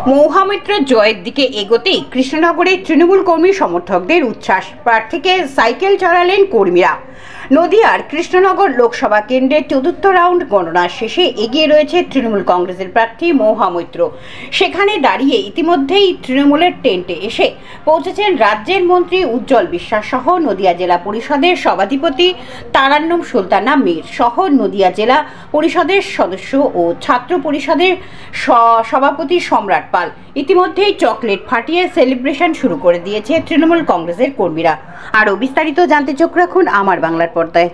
মৌহামিত্র জয়ের দিকে এগোতেই কৃষ্ণনগরে তৃণমূল কর্মী সমর্থকদের উচ্ছ্বাস। প্রার্থীকে সাইকেল চড়ালেন কর্মীরা। নদিয়ার কৃষ্ণনগর লোকসভা কেন্দ্রের চতুর্থ রাউন্ড গণনা শেষে এগিয়ে রয়েছে তৃণমূল কংগ্রেসের প্রার্থী মৌহামিত্র। সেখানে দাঁড়িয়ে ইতিমধ্যেই তৃণমূলের টেন্টে এসে পৌঁছেছেন রাজ্যের মন্ত্রী উজ্জ্বল বিশ্বাস সহ নদিয়া জেলা পরিষদের সভাধিপতি তারান্নম সুলতানা মীর সহ নদিয়া জেলা পরিষদের সদস্য ও ছাত্র পরিষদের সভাপতি সম্রাট পাল। ইতিমধ্যেই চকলেট ফাটিয়ে সেলিব্রেশন শুরু করে দিয়েছে তৃণমূল কংগ্রেসের কর্মীরা। আরও বিস্তারিত জানতে চোখ রাখুন আমার বাংলার পর্দায়।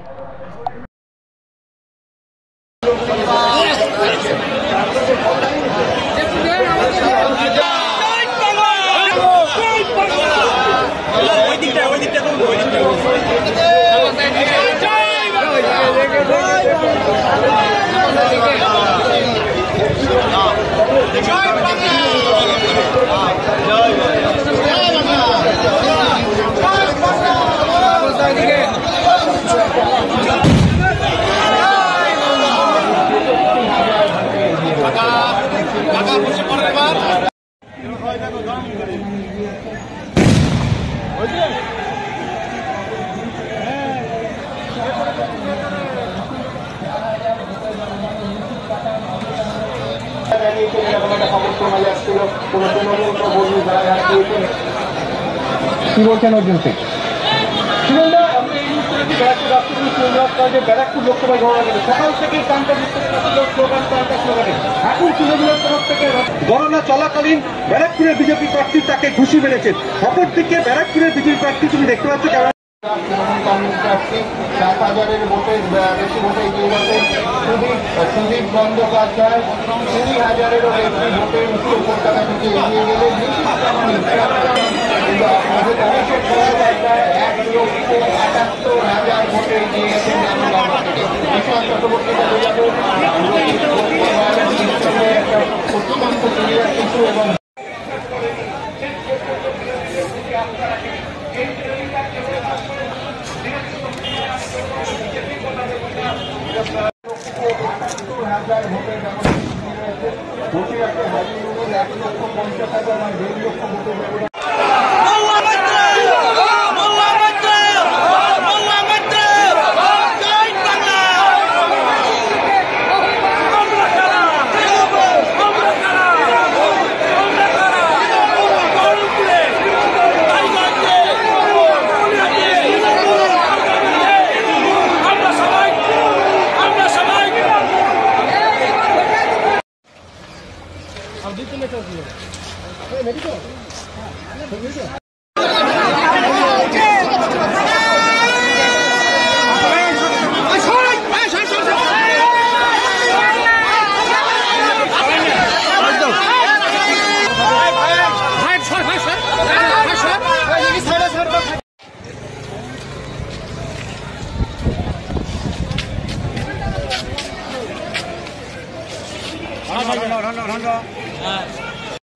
কি বলছেন অর্জুন সিং? ব্যারাকপুর লোকসভায় সকাল থেকে এখন তৃণমূলের তরফ থেকে গণনা চলাকালীন ব্যারাকপুরের বিজেপি প্রার্থী তাকে ঘুষি মেরেছেন। অপরদিকে ব্যারাকপুরের বিজেপি প্রার্থী তুমি দেখতে পাচ্ছ কেমন তৃণমূল কংগ্রেস প্রার্থী 7,000-এর ভোটের বেশি ভোটে এগিয়ে গেছেন সুদীপ বন্দ্যোপাধ্যায় 20,000-এরও বেশি ভোটে উত্তর কলকাতা থেকে এগিয়ে গেলেন। অভিষেক বন্দ্যোপাধ্যায় 1,78,000 ভোটে এগিয়ে গেছেন বিশাল চক্রবর্তীকে বোঝাবে একটা অত্যন্ত ক্লিয়ার কিছু এবং ভোটে একটা হাজির 1,50,000 মানে 1.5 লক্ষ ভোটের ব্যবধান।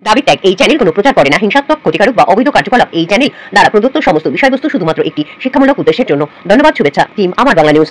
দাবি ত্যাগ। এই চ্যানেল কোনো প্রচার করে না হিংসাত্মক, ক্ষতিকারক বা অবৈধ কার্যকলাপ। এই চ্যানেল দ্বারা প্রদত্ত সমস্ত বিষয়বস্তু শুধুমাত্র একটি শিক্ষামূলক উদ্দেশ্যের জন্য। ধন্যবাদ। শুভেচ্ছা টিম আমার বাংলা নিউজ।